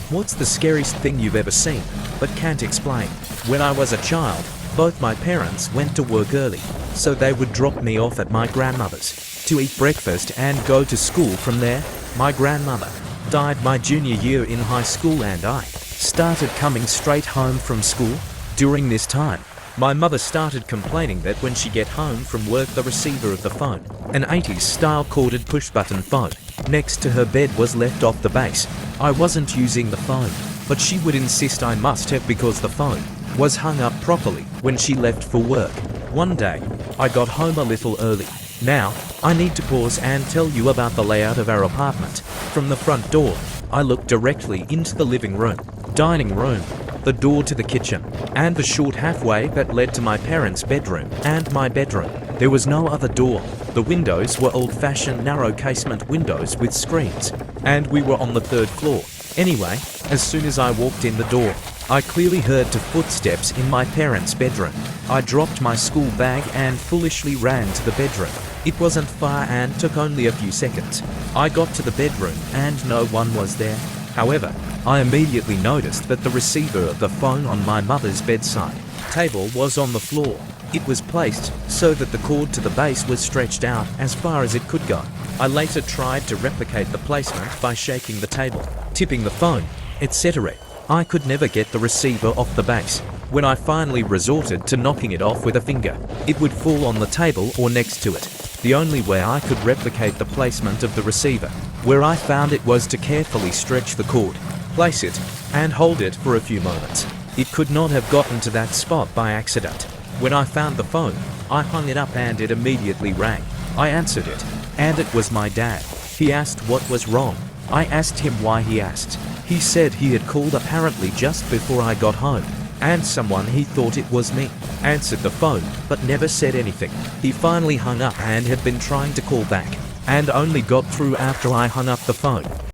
What's the scariest thing you've ever seen, but can't explain? When I was a child, both my parents went to work early, so they would drop me off at my grandmother's to eat breakfast and go to school from there. My grandmother died my junior year in high school and I started coming straight home from school. During this time, my mother started complaining that when she get home from work, the receiver of the phone, an 80s style corded push button phone, next to her bed was left off the base. I wasn't using the phone, but she would insist I must have because the phone was hung up properly when she left for work. One day, I got home a little early. Now, I need to pause and tell you about the layout of our apartment. From the front door, I looked directly into the living room, dining room, the door to the kitchen, and the short halfway that led to my parents' bedroom and my bedroom. There was no other door. The windows were old-fashioned narrow casement windows with screens, and we were on the third floor. Anyway, as soon as I walked in the door, I clearly heard footsteps in my parents' bedroom. I dropped my school bag and foolishly ran to the bedroom. It wasn't far and took only a few seconds. I got to the bedroom and no one was there. However, I immediately noticed that the receiver of the phone on my mother's bedside table was on the floor. It was placed so that the cord to the base was stretched out as far as it could go. I later tried to replicate the placement by shaking the table, tipping the phone, etc. I could never get the receiver off the base. When I finally resorted to knocking it off with a finger, it would fall on the table or next to it. The only way I could replicate the placement of the receiver, where I found it, was to carefully stretch the cord, place it, and hold it for a few moments. It could not have gotten to that spot by accident. When I found the phone, I hung it up and it immediately rang. I answered it, and it was my dad. He asked what was wrong. I asked him why he asked. He said he had called apparently just before I got home, and someone he thought it was me answered the phone but never said anything. He finally hung up and had been trying to call back, and only got through after I hung up the phone.